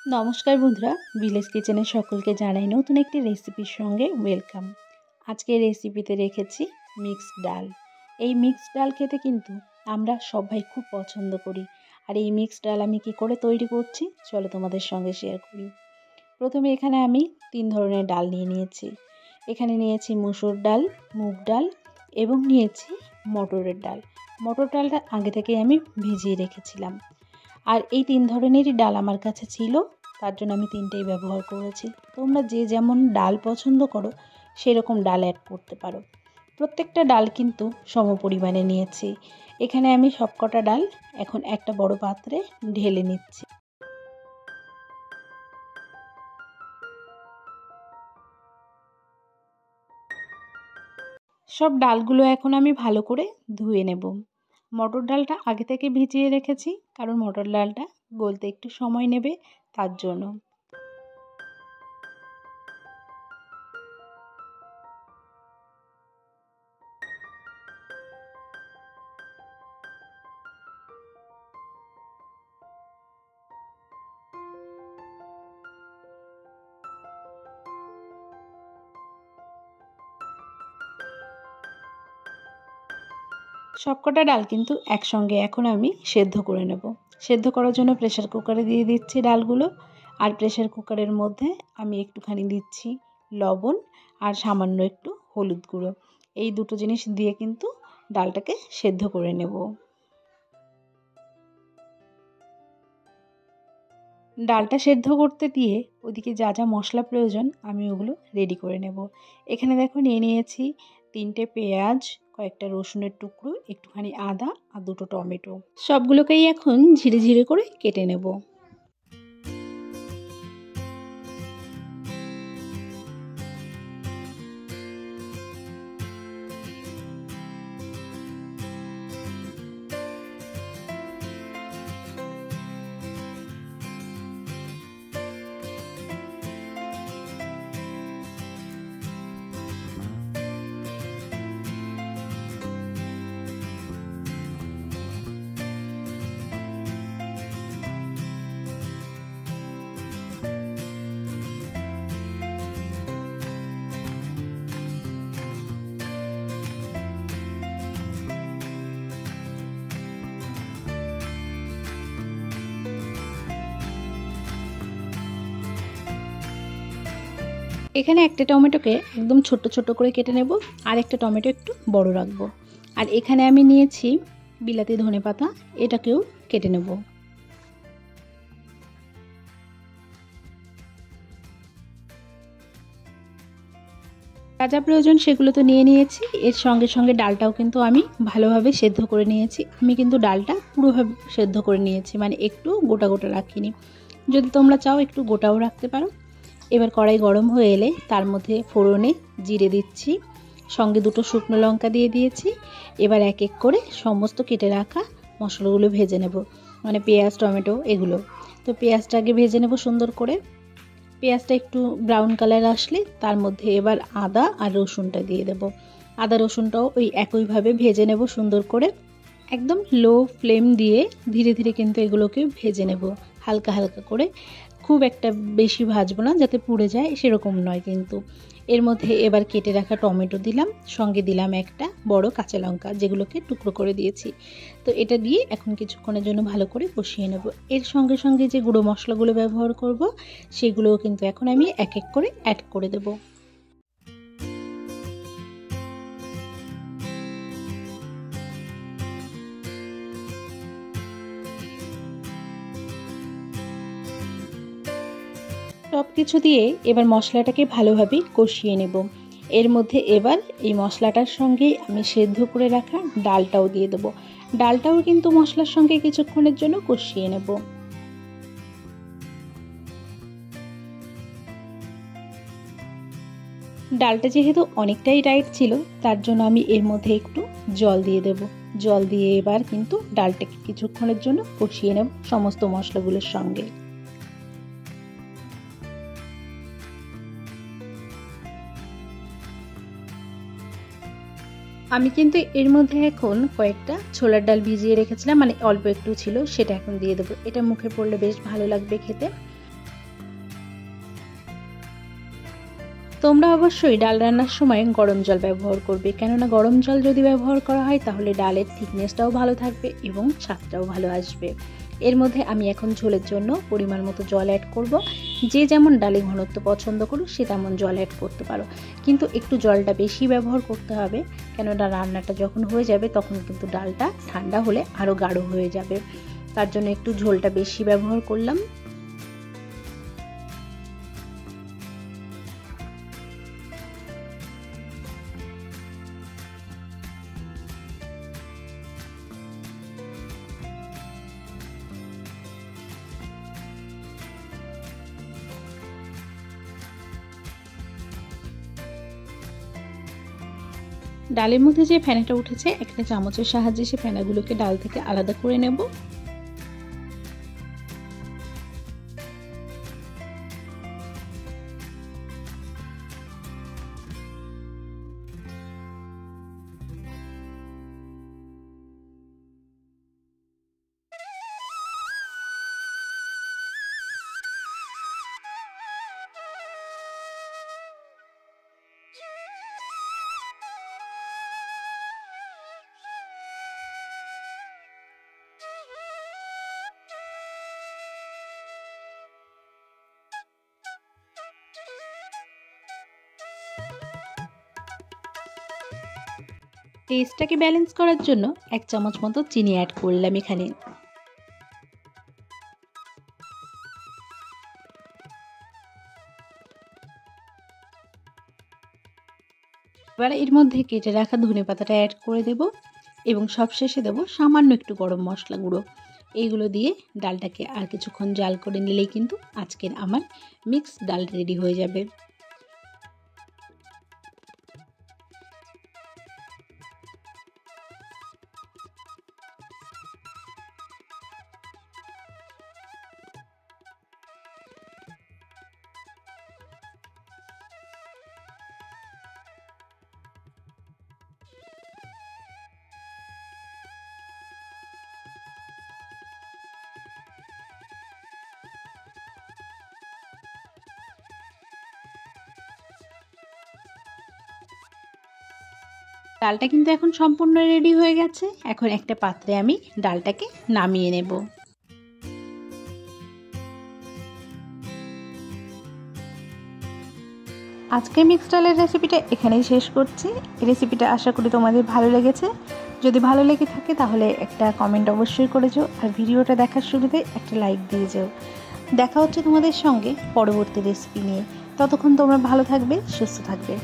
নমস্কার বন্ধুরা, ভিলেজ কিচেনে সকলকে জানাই নতুন একটি রেসিপির সঙ্গে ওয়েলকাম। আজকে রেসিপিতে রেখেছি মিক্সড ডাল। এই মিক্সড ডাল খেতে কিন্তু আমরা সবাই খুব পছন্দ করি। আর এই মিক্সড ডাল আমি কি করে তৈরি করছি চলো তোমাদের সঙ্গে শেয়ার করি। প্রথমে এখানে আমি 3 ধরনের ডাল নিয়েছি। এখানে নিয়েছি মসুর ডাল, মুগ ডাল এবং নিয়েছি মটরের ডাল। মটর ডালটা আগে থেকেই আমি ভিজিয়ে রেখেছিলাম। আর এই 3 ধরনেরই ডাল আমার কাছে ছিল, তার জন্য আমি 3টেই ব্যবহার করেছি। তোমরা যে যেমন ডাল পছন্দ করো সেরকম ডাল অ্যাড করতে পারো। প্রত্যেকটা ডাল কিন্তু সম পরিমাণে নিয়েছি। এখানে আমি সবকটা ডাল এখন একটা বড় পাত্রে ঢেলে নিচ্ছি। সব ডালগুলো এখন আমি ভালো করে ধুয়ে নেব। মটর ডালটা আগে থেকে ভিজিয়ে রেখেছি, কারণ মটর ডালটা গলতে একটু সময় নেবে, তার জন্য। সবকটা ডাল কিন্তু একসঙ্গে এখন আমি সেদ্ধ করে নেব। সেদ্ধ করার জন্য প্রেসার কুকারে দিয়ে দিচ্ছি ডালগুলো। আর প্রেসার কুকারের মধ্যে আমি একটুখানি দিচ্ছি লবণ আর সামান্য একটু হলুদ গুঁড়ো। এই দুটো জিনিস দিয়ে কিন্তু ডালটাকে সেদ্ধ করে নেব। ডালটা সেদ্ধ করতে দিয়ে ওদিকে যা যা মশলা প্রয়োজন আমি ওগুলো রেডি করে নেব। এখানে দেখো নিয়েছি 3টে পেঁয়াজ, কয়েকটা রসুনের টুকরো, একটুখানি আদা আর 2টো টমেটো। সবগুলোকেই এখন ঝিরে ঝিরে করে কেটে নেব। এখানে একটা টমেটোকে একদম ছোট ছোট করে কেটে নেব, আর একটা টমেটো একটু বড় রাখবো। আর এখানে আমি নিয়েছি বিলাতি ধনেপাতা, এটাকেও কেটে নেব। যা যা প্রয়োজন সেগুলো তো নিয়েছি। এর সঙ্গে সঙ্গে ডালটাও কিন্তু আমি ভালোভাবে সেদ্ধ করে নিয়েছি। আমি কিন্তু ডালটা পুরোভাবে সেদ্ধ করে নিয়েছি, মানে একটু গোটা গোটা রাখিনি। যদি তোমরা চাও একটু গোটাও রাখতে পারো। এবার কড়াই গরম হয়ে এলে তার মধ্যে ফোড়নে জিরে দিচ্ছি, সঙ্গে 2টো শুকনো লঙ্কা দিয়ে দিয়েছি। এবার এক এক করে সমস্ত কেটে রাখা মশলাগুলো ভেজে নেব, মানে পেঁয়াজ, টমেটো এগুলো। তো পেঁয়াজটা আগে ভেজে নেব সুন্দর করে। পেঁয়াজটা একটু ব্রাউন কালার আসলে তার মধ্যে এবার আদা আর রসুনটা দিয়ে দেব। আদা রসুনটাও ওই একইভাবে ভেজে নেব সুন্দর করে। একদম লো ফ্লেম দিয়ে ধীরে ধীরে কিন্তু এগুলোকে ভেজে নেব, হালকা হালকা করে। খুব একটা বেশি ভাজবো না যাতে পুড়ে যায়, সেরকম নয় কিন্তু। এর মধ্যে এবার কেটে রাখা টমেটো দিলাম, সঙ্গে দিলাম একটা বড় কাঁচা লঙ্কা, যেগুলোকে টুকরো করে দিয়েছি। তো এটা দিয়ে এখন কিছুক্ষণের জন্য ভালো করে কষিয়ে নেব। এর সঙ্গে সঙ্গে যে গুঁড়ো মশলাগুলো ব্যবহার করব সেগুলোও কিন্তু এখন আমি এক এক করে অ্যাড করে দেবো। সব কিছু দিয়ে এবার মশলাটাকে ভালোভাবে কষিয়ে নেব। এর মধ্যে এবার এই মশলাটার সঙ্গে আমি সেদ্ধ করে রাখা ডালটাও দিয়ে দেবো। ডালটাও কিন্তু মশলার সঙ্গে কিছুক্ষণের জন্য কষিয়ে নেব। ডালটা যেহেতু অনেকটাই টাইট ছিল, তার জন্য আমি এর মধ্যে একটু জল দিয়ে দেব। জল দিয়ে এবার কিন্তু ডালটাকে কিছুক্ষণের জন্য কষিয়ে নেব সমস্ত মশলাগুলোর সঙ্গে। আমি কিন্তু এর মধ্যে এখন কয়েকটা ছোলার ডাল ভিজিয়ে রেখেছিলাম, মানে অল্প একটু ছিল, সেটা এখন দিয়ে দেবো। এটা মুখে পড়লে বেশ ভালো লাগবে খেতে। তোমরা অবশ্যই ডাল রান্নার সময় গরম জল ব্যবহার করবে, কেননা গরম জল যদি ব্যবহার করা হয় তাহলে ডালের থিকনেসটাও ভালো থাকবে এবং স্বাদটাও ভালো আসবে। এর মধ্যে আমি এখন ঝোলের জন্য পরিমাণ মতো জল অ্যাড করব। যে যেমন ডালে ঘনত্ব পছন্দ করো সে তেমন জল অ্যাড করতে পারো, কিন্তু একটু জলটা বেশি ব্যবহার করতে হবে, কেননা রান্নাটা যখন হয়ে যাবে তখন কিন্তু ডালটা ঠান্ডা হলে আরও গাঢ় হয়ে যাবে। তার জন্য একটু ঝোলটা বেশি ব্যবহার করলাম। ডালের মধ্যে যে ফেনাটা উঠেছে একটা চামচের সাহায্যে সে ফেনাগুলোকে ডাল থেকে আলাদা করে নেব। টেস্টটাকে ব্যালেন্স করার জন্য 1 চামচ মতো চিনি অ্যাড করলাম এখানে। এবার এর মধ্যে কেটে রাখা ধনেপাতাটা অ্যাড করে দেব এবং সবশেষে দেব সামান্য একটু গরম মশলা গুঁড়ো। এইগুলো দিয়ে ডালটাকে আর কিছুক্ষণ জাল করে নিলেই কিন্তু আজকের আমার মিক্স ডাল রেডি হয়ে যাবে। ডালটা কিন্তু এখন সম্পূর্ণ রেডি হয়ে গেছে। এখন একটা পাত্রে আমি ডালটাকে নামিয়ে নেব। আজকে মিক্সড ডালের রেসিপিটা এখানেই শেষ করছি। রেসিপিটা আশা করি তোমাদের ভালো লেগেছে। যদি ভালো লেগে থাকে তাহলে একটা কমেন্ট অবশ্যই করে যাও, আর ভিডিওটা দেখার শুরুতে একটা লাইক দিয়ে যাও। দেখা হচ্ছে তোমাদের সঙ্গে পরবর্তী রেসিপি নিয়ে। ততক্ষণ তোমরা ভালো থাকবে, সুস্থ থাকবে।